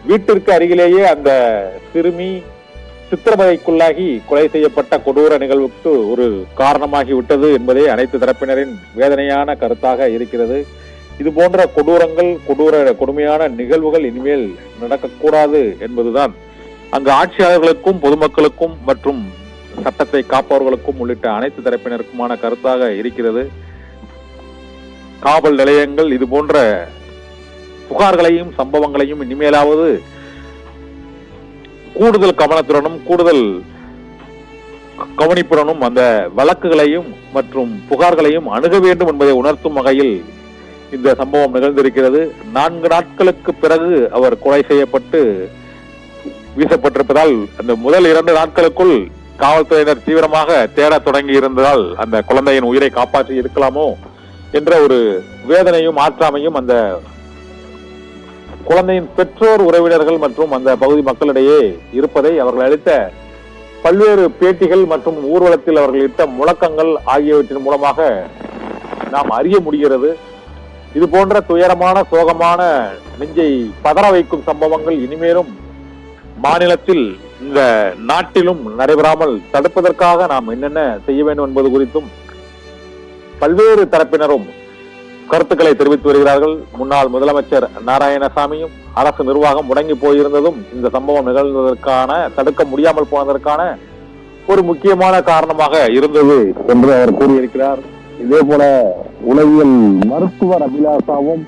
வீட்டிற்கு அருகிலேயே அந்த சிறுமி சித்திரவதைக்குள்ளாகி கொலை செய்யப்பட்ட கொடூர நிகழ்வுக்கு ஒரு காரணமாகி விட்டது என்பதே அனைத்து தரப்பினரின் வேதனையான கருத்தாக இருக்கிறது. இது போன்ற கொடுமையான நிகழ்வுகள் இனிமேல் நடக்கக்கூடாது என்பதுதான் அங்கு ஆட்சியாளர்களுக்கும் பொதுமக்களுக்கும் மற்றும் சட்டத்தை காப்பவர்களுக்கும் உள்ளிட்ட அனைத்து தரப்பினருக்குமான கருத்தாக இருக்கிறது. காவல் நிலையங்கள் இது போன்ற புகார்களையும் சம்பவங்களையும் இனிமேலாவது கூடுதல் கவனத்துடனும் கூடுதல் கவனிப்புடனும் அந்த வழக்குகளையும் மற்றும் புகார்களையும் அணுக வேண்டும் என்பதை உணர்த்தும் வகையில் இந்த சம்பவம் நிகழ்ந்திருக்கிறது. 4 நாட்களுக்கு பிறகு அவர் கொலை செய்யப்பட்டு வீசப்பட்டிருப்பதால் அந்த முதல் 2 நாட்களுக்குள் காவல்துறையினர் தீவிரமாக தேட தொடங்கி இருந்ததால் அந்த குழந்தையின் உயிரை காப்பாற்றி இருக்கலாமோ என்ற ஒரு வேதனையும் ஆற்றாமையும் அந்த குழந்தையின் பெற்றோர், உறவினர்கள் மற்றும் அந்த பகுதி மக்களிடையே இருப்பதை அவர்கள் அளித்த பல்வேறு பேட்டிகள் மற்றும் ஊர்வலத்தில் அவர்கள் இட்ட முழக்கங்கள் ஆகியவற்றின் மூலமாக நாம் அறிய முடிகிறது. இது போன்ற துயரமான சோகமான நெஞ்சை பதற வைக்கும் சம்பவங்கள் இனிமேலும் மாநிலத்தில் இந்த நாட்டிலும் நடைபெறாமல் தடுப்பதற்காக நாம் என்னென்ன செய்ய வேண்டும் என்பது குறித்தும் பல்வேறு தரப்பினரும் கருத்துக்களை தெரிவித்து வருகிறார்கள். முன்னாள் முதலமைச்சர் நாராயணசாமியும் அரசு நிர்வாகம் முடங்கி போயிருந்ததும் இந்த சம்பவம் நிகழ்ந்ததற்கான, தடுக்க முடியாமல் போனதற்கான ஒரு முக்கியமான காரணமாக இருந்தது என்று அவர் கூறியிருக்கிறார். இதே போல உளவியல் மருத்துவர் அபிலாஷாவும்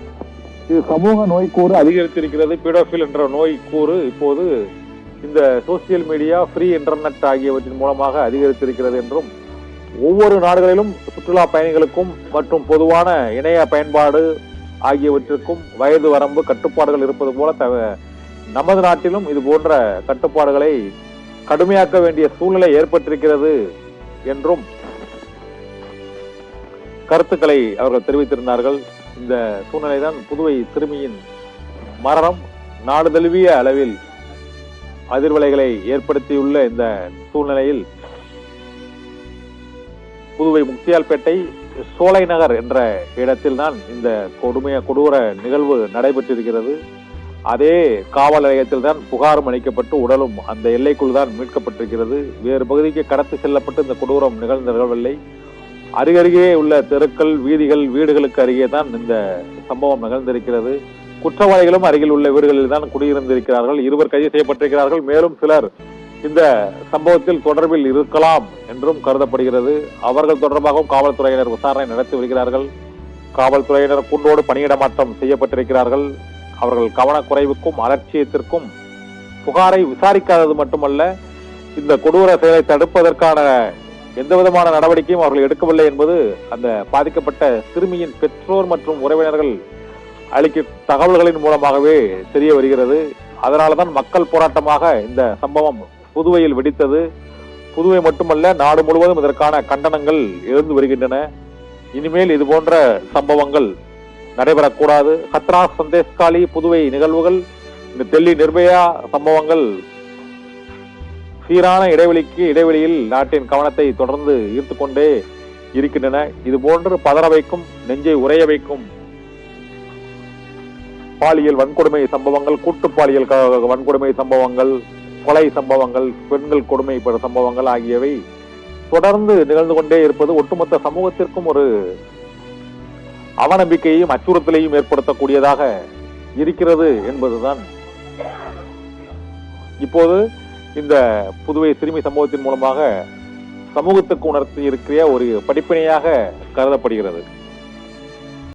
இது சமூக நோய்க்கூறு அதிகரித்திருக்கிறது. பீடோபில் என்ற நோய்க்கூறு இப்போது இந்த சோசியல் மீடியா, ஃப்ரீ இன்டர்நெட் ஆகியவற்றின் மூலமாக அதிகரித்திருக்கிறது என்றும் ஒவ்வொரு நாடுகளிலும் சுற்றுலா பயணிகளுக்கும் மற்றும் பொதுவான இணைய பயன்பாடு ஆகியவற்றிற்கும் வயது வரம்பு கட்டுப்பாடுகள் இருப்பது போல நமது நாட்டிலும் இது போன்ற கட்டுப்பாடுகளை கடுமையாக்க வேண்டிய சூழ்நிலை ஏற்பட்டிருக்கிறது என்றும் கருத்துக்களை அவர்கள் தெரிவித்திருந்தார்கள். இந்த சூழ்நிலைதான் புதுவை சிறுமியின் மரணம் நாடு தழுவிய அளவில் அதிர்வலைகளை ஏற்படுத்தியுள்ள இந்த சூழ்நிலையில் புதுவை முக்தியால்பேட்டை சோலை நகர் என்ற இடத்தில் தான் இந்த கொடூர நிகழ்வு நடைபெற்றிருக்கிறது. அதே காவல் நிலையத்தில் தான் புகாரும் அளிக்கப்பட்டு உடலும் அந்த எல்லைக்குள் தான் மீட்கப்பட்டிருக்கிறது. வேறு பகுதிக்கு கடத்தி செல்லப்பட்டு இந்த கொடூரம் நிகழ்வில்லை. அருகருகே உள்ள தெருக்கள், வீதிகள், வீடுகளுக்கு அருகே தான் இந்த சம்பவம் நிகழ்ந்திருக்கிறது. குற்றவாளிகளும் அருகில் உள்ள வீடுகளில் தான் குடியிருந்திருக்கிறார்கள். 2 கைது செய்யப்பட்டிருக்கிறார்கள். மேலும் சிலர் இந்த சம்பவத்தில் தொடர்பில் இருக்கலாம் என்றும் கருதப்படுகிறது. அவர்கள் தொடர்பாகவும் காவல்துறையினர் விசாரணை நடத்தி வருகிறார்கள். காவல்துறையினர் கூண்டோடு பணியிட மாற்றம் செய்யப்பட்டிருக்கிறார்கள். அவர்கள் கவனக்குறைவுக்கும் அலட்சியத்திற்கும் புகாரை விசாரிக்காதது மட்டுமல்ல, இந்த கொடூர செயலை தடுப்பதற்கான எந்த விதமான நடவடிக்கையும் அவர்கள் எடுக்கவில்லை என்பது அந்த பாதிக்கப்பட்ட சிறுமியின் பெற்றோர் மற்றும் உறவினர்கள் அளிக்கும் தகவல்களின் மூலமாகவே தெரிய வருகிறது. அதனால்தான் மக்கள் போராட்டமாக இந்த சம்பவம் புதுவையில் வெடித்தது. புதுவை மட்டுமல்ல, நாடு முழுவதும் இதற்கான கண்டனங்கள் எழுந்து வருகின்றன. இனிமேல் இது போன்ற சம்பவங்கள் நடைபெறக்கூடாது. ஹத்ராஸ், சந்தேஷ்காலி, புதுவை நிகழ்வுகள், இந்த டெல்லி நிர்பயா சம்பவங்கள் சீரான இடைவெளியில் நாட்டின் கவனத்தை தொடர்ந்து ஈர்த்து கொண்டே இருக்கின்றன. இது போன்று பதற வைக்கும், நெஞ்சை உறைய வைக்கும் பாலியல் வன்கொடுமை சம்பவங்கள், கூட்டு பாலியல் வன்கொடுமை சம்பவங்கள், கொலை சம்பவங்கள், பெண்கள் கொடுமை சம்பவங்கள் ஆகியவை தொடர்ந்து நிகழ்ந்து கொண்டே இருப்பது ஒட்டுமொத்த சமூகத்திற்கும் ஒரு அவநம்பிக்கையையும் அச்சுறுத்தலையும் ஏற்படுத்தக்கூடியதாக இருக்கிறது என்பதுதான் இப்போது இந்த புதுவை சிறுமி சம்பவத்தின் மூலமாக சமூகத்துக்கு உணர்த்தி இருக்கிற ஒரு படிப்பினையாக கருதப்படுகிறது.